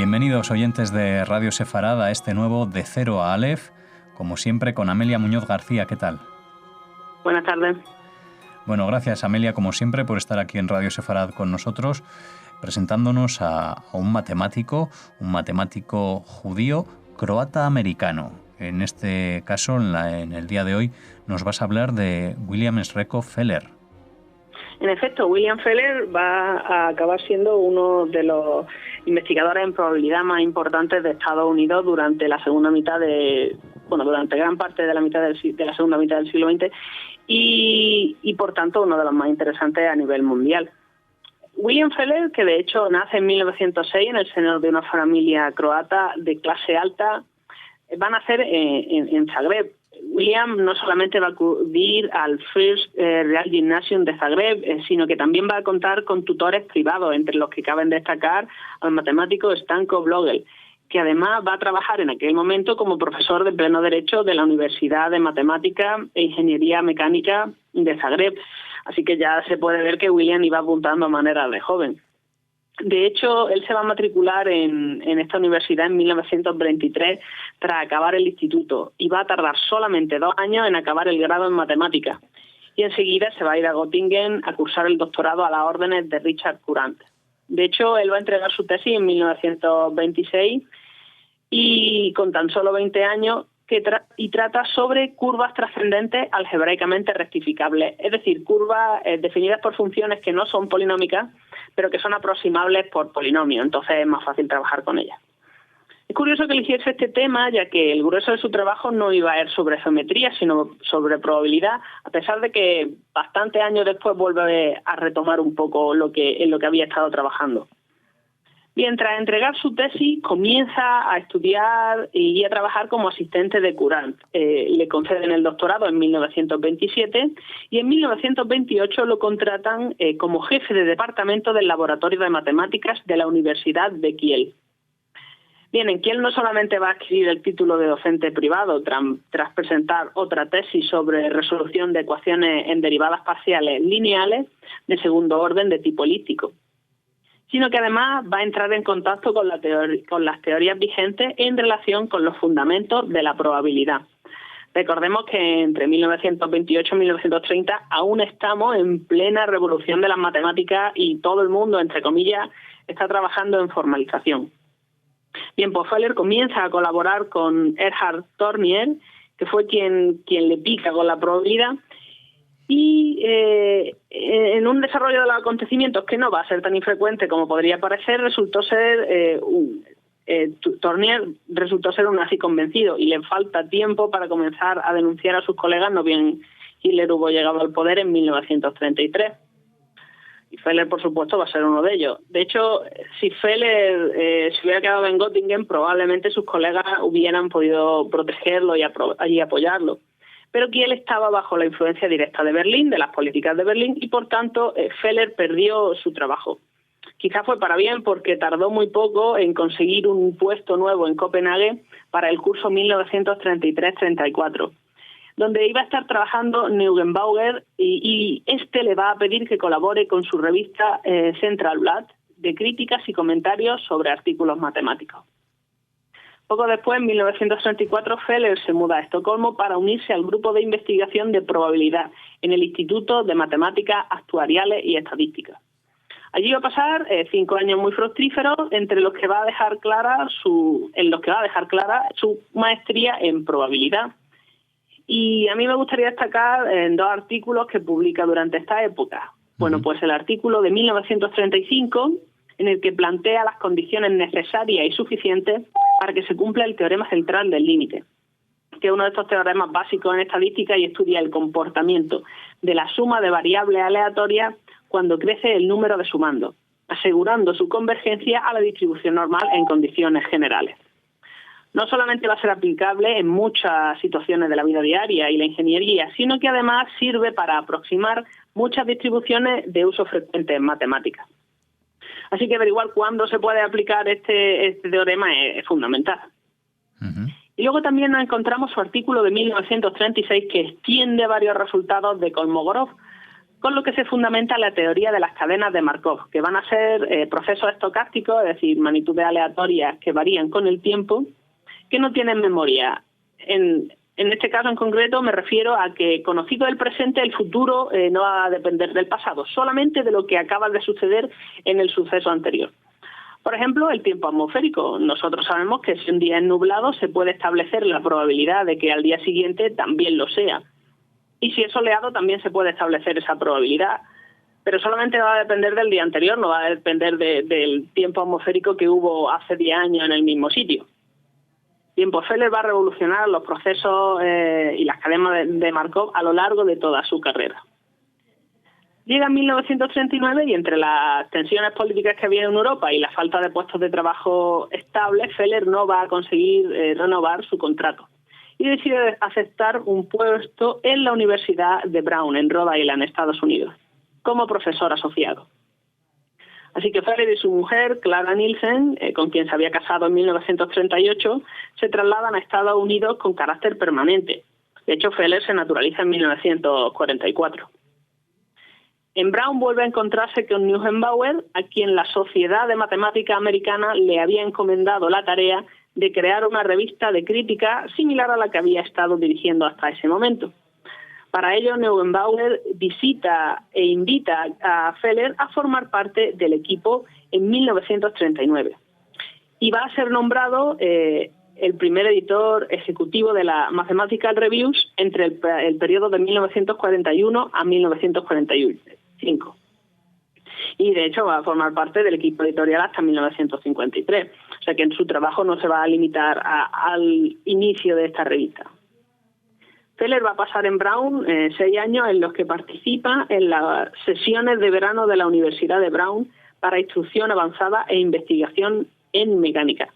Bienvenidos oyentes de Radio Sefarad a este nuevo De Cero a Aleph, como siempre con Amelia Muñoz García. ¿Qué tal? Buenas tardes. Bueno, gracias Amelia, como siempre, por estar aquí en Radio Sefarad con nosotros, presentándonos a un matemático judío croata-americano. En este caso, en el día de hoy, nos vas a hablar de William Srečko Feller. En efecto, William Feller va a acabar siendo uno de los investigadores en probabilidad más importantes de Estados Unidos durante la segunda mitad durante gran parte de la segunda mitad del siglo XX y por tanto uno de los más interesantes a nivel mundial. William Feller, que de hecho nace en 1906 en el seno de una familia croata de clase alta, va a nacer en Zagreb. William no solamente va a acudir al First Real Gymnasium de Zagreb, sino que también va a contar con tutores privados, entre los que caben destacar al matemático Stanko Blogel, que además va a trabajar en aquel momento como profesor de pleno derecho de la Universidad de Matemática e Ingeniería Mecánica de Zagreb. Así que ya se puede ver que William iba apuntando a manera de joven. De hecho, él se va a matricular en esta universidad en 1923 tras acabar el instituto y va a tardar solamente 2 años en acabar el grado en matemáticas. Y enseguida se va a ir a Göttingen a cursar el doctorado a las órdenes de Richard Courant. De hecho, él va a entregar su tesis en 1926 y con tan solo 20 años trata sobre curvas trascendentes algebraicamente rectificables, es decir, curvas definidas por funciones que no son polinómicas, pero que son aproximables por polinomio, entonces es más fácil trabajar con ellas. Es curioso que eligiese este tema, ya que el grueso de su trabajo no iba a ir sobre geometría, sino sobre probabilidad, a pesar de que bastantes años después vuelve a retomar un poco en lo que había estado trabajando. Bien, tras entregar su tesis, comienza a estudiar y a trabajar como asistente de Courant. Le conceden el doctorado en 1927 y en 1928 lo contratan como jefe de departamento del Laboratorio de Matemáticas de la Universidad de Kiel. Bien, en Kiel no solamente va a adquirir el título de docente privado tras presentar otra tesis sobre resolución de ecuaciones en derivadas parciales lineales de segundo orden de tipo elíptico, sino que además va a entrar en contacto con las teorías vigentes en relación con los fundamentos de la probabilidad. Recordemos que entre 1928 y 1930 aún estamos en plena revolución de las matemáticas y todo el mundo, entre comillas, está trabajando en formalización. Bien, pues Feller comienza a colaborar con Erhard Tornier, que fue quien le pica con la probabilidad, y en un desarrollo de los acontecimientos que no va a ser tan infrecuente como podría parecer, Tornier resultó ser un nazi convencido y le falta tiempo para comenzar a denunciar a sus colegas, no bien Hitler hubo llegado al poder en 1933. Y Feller, por supuesto, va a ser uno de ellos. De hecho, si Feller se hubiera quedado en Göttingen, probablemente sus colegas hubieran podido protegerlo y apoyarlo. Pero Kiel estaba bajo la influencia directa de Berlín, de las políticas de Berlín, y por tanto Feller perdió su trabajo. Quizá fue para bien porque tardó muy poco en conseguir un puesto nuevo en Copenhague para el curso 1933-34, donde iba a estar trabajando Neugebauer y este le va a pedir que colabore con su revista Centralblatt de críticas y comentarios sobre artículos matemáticos. Poco después, en 1934, Feller se muda a Estocolmo para unirse al grupo de investigación de probabilidad en el Instituto de Matemáticas Actuariales y Estadísticas. Allí va a pasar 5 años muy fructíferos, entre los que va a dejar clara su maestría en probabilidad. Y a mí me gustaría destacar 2 artículos que publica durante esta época. Bueno, pues el artículo de 1935, en el que plantea las condiciones necesarias y suficientes para que se cumpla el teorema central del límite, que es uno de estos teoremas básicos en estadística y estudia el comportamiento de la suma de variables aleatorias cuando crece el número de sumandos, asegurando su convergencia a la distribución normal en condiciones generales. No solamente va a ser aplicable en muchas situaciones de la vida diaria y la ingeniería, sino que además sirve para aproximar muchas distribuciones de uso frecuente en matemáticas. Así que averiguar cuándo se puede aplicar este teorema es fundamental. Uh-huh. Y luego también nos encontramos su artículo de 1936 que extiende varios resultados de Kolmogorov, con lo que se fundamenta la teoría de las cadenas de Markov, que van a ser procesos estocásticos, es decir, magnitudes aleatorias que varían con el tiempo, que no tienen memoria. En este caso en concreto me refiero a que, conocido el presente, el futuro no va a depender del pasado, solamente de lo que acaba de suceder en el suceso anterior. Por ejemplo, el tiempo atmosférico. Nosotros sabemos que si un día es nublado se puede establecer la probabilidad de que al día siguiente también lo sea. Y si es soleado también se puede establecer esa probabilidad. Pero solamente va a depender del día anterior, no va a depender del tiempo atmosférico que hubo hace 10 años en el mismo sitio. Tiempo Feller va a revolucionar los procesos y las cadenas de Markov a lo largo de toda su carrera. Llega en 1939 y entre las tensiones políticas que había en Europa y la falta de puestos de trabajo estables, Feller no va a conseguir renovar su contrato y decide aceptar un puesto en la Universidad de Brown, en Rhode Island, Estados Unidos, como profesor asociado. Así que Feller y su mujer, Clara Nielsen, con quien se había casado en 1938, se trasladan a Estados Unidos con carácter permanente. De hecho, Feller se naturaliza en 1944. En Brown vuelve a encontrarse con Neugebauer, a quien la Sociedad de Matemática Americana le había encomendado la tarea de crear una revista de crítica similar a la que había estado dirigiendo hasta ese momento. Para ello, Neugebauer visita e invita a Feller a formar parte del equipo en 1939. Y va a ser nombrado el primer editor ejecutivo de la Mathematical Reviews entre el periodo de 1941 a 1945. Y de hecho va a formar parte del equipo editorial hasta 1953. O sea que en su trabajo no se va a limitar al inicio de esta revista. Feller va a pasar en Brown 6 años en los que participa en las sesiones de verano de la Universidad de Brown para instrucción avanzada e investigación en mecánica,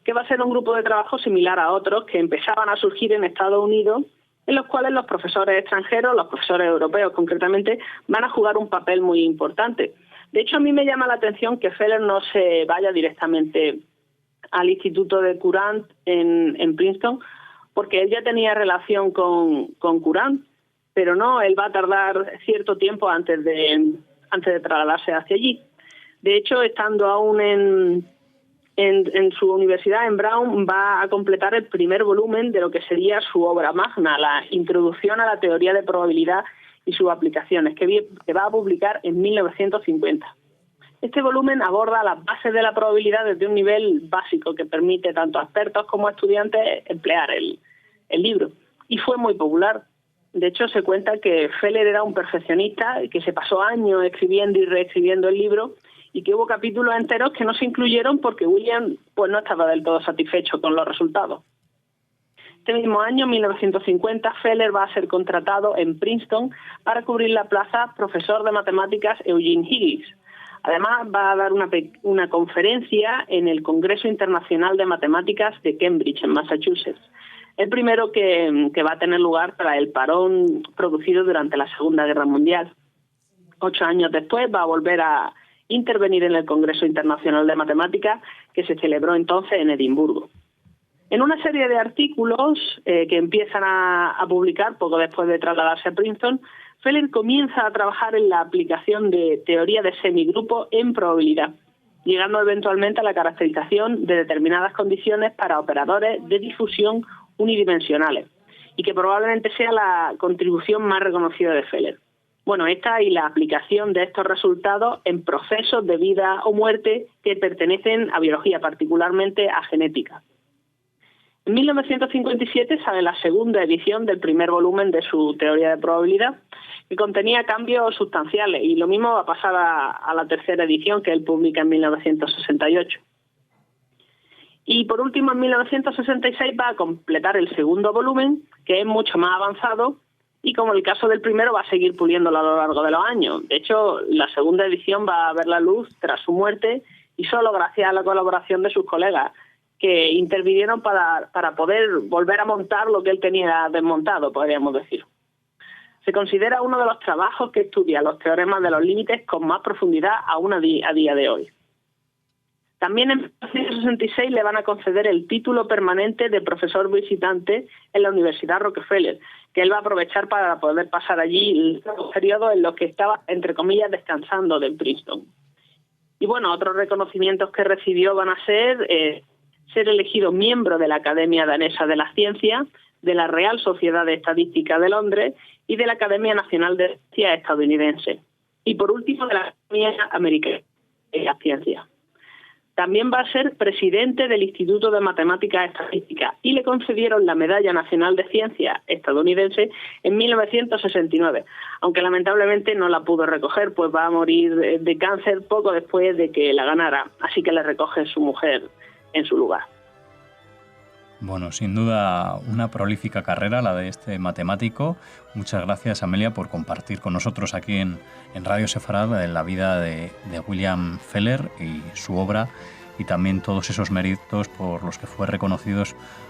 que va a ser un grupo de trabajo similar a otros que empezaban a surgir en Estados Unidos, en los cuales los profesores extranjeros, los profesores europeos concretamente, van a jugar un papel muy importante. De hecho, a mí me llama la atención que Feller no se vaya directamente al Instituto de Courant en Princeton, porque él ya tenía relación con Courant, pero no, él va a tardar cierto tiempo antes de trasladarse hacia allí. De hecho, estando aún en su universidad, en Brown, va a completar el primer volumen de lo que sería su obra magna, la Introducción a la Teoría de Probabilidad y sus aplicaciones, que va a publicar en 1950. Este volumen aborda las bases de la probabilidad desde un nivel básico que permite tanto a expertos como a estudiantes emplear el libro. Y fue muy popular. De hecho, se cuenta que Feller era un perfeccionista que se pasó años escribiendo y reescribiendo el libro, y que hubo capítulos enteros que no se incluyeron porque William pues no estaba del todo satisfecho con los resultados. Este mismo año, 1950, Feller va a ser contratado en Princeton para cubrir la plaza profesor de matemáticas Eugene Higgins. Además, va a dar una conferencia en el Congreso Internacional de Matemáticas de Cambridge, en Massachusetts, el primero que va a tener lugar tras el parón producido durante la Segunda Guerra Mundial. 8 años después va a volver a intervenir en el Congreso Internacional de Matemáticas, que se celebró entonces en Edimburgo. En una serie de artículos que empiezan a publicar poco después de trasladarse a Princeton, Feller comienza a trabajar en la aplicación de teoría de semigrupos en probabilidad, llegando eventualmente a la caracterización de determinadas condiciones para operadores de difusión unidimensionales, y que probablemente sea la contribución más reconocida de Feller. Bueno, esta y la aplicación de estos resultados en procesos de vida o muerte que pertenecen a biología, particularmente a genética. En 1957 sale la segunda edición del primer volumen de su teoría de probabilidad, que contenía cambios sustanciales, y lo mismo va a pasar a la tercera edición que él publica en 1968. Y por último, en 1966 va a completar el segundo volumen, que es mucho más avanzado, y como el caso del primero va a seguir puliéndolo a lo largo de los años. De hecho, la segunda edición va a ver la luz tras su muerte, y solo gracias a la colaboración de sus colegas, que intervinieron para poder volver a montar lo que él tenía desmontado, podríamos decir. Se considera uno de los trabajos que estudia los teoremas de los límites con más profundidad aún a día de hoy. También en 1966 le van a conceder el título permanente de profesor visitante en la Universidad Rockefeller, que él va a aprovechar para poder pasar allí los periodos en los que estaba, entre comillas, descansando del Princeton. Y bueno, otros reconocimientos que recibió van a ser elegido miembro de la Academia Danesa de las Ciencias, de la Real Sociedad de Estadística de Londres y de la Academia Nacional de Ciencias estadounidense. Y por último, de la Academia Americana de las Ciencias. También va a ser presidente del Instituto de Matemáticas Estadísticas y le concedieron la Medalla Nacional de Ciencias estadounidense en 1969, aunque lamentablemente no la pudo recoger, pues va a morir de cáncer poco después de que la ganara, así que le recoge su mujer en su lugar. Bueno, sin duda una prolífica carrera la de este matemático. Muchas gracias, Amelia, por compartir con nosotros aquí en Radio Sefarad la vida de William Feller y su obra, y también todos esos méritos por los que fue reconocido,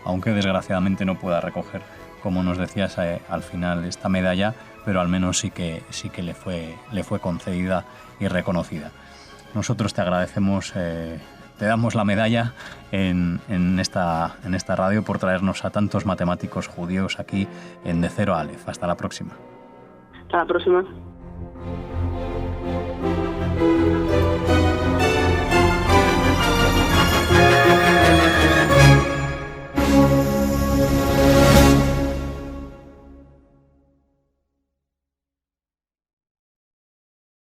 aunque desgraciadamente no pueda recoger, como nos decías al final, esta medalla, pero al menos sí que le fue concedida y reconocida. Nosotros te agradecemos, te damos la medalla en esta radio por traernos a tantos matemáticos judíos aquí en De Cero a Aleph. Hasta la próxima. Hasta la próxima.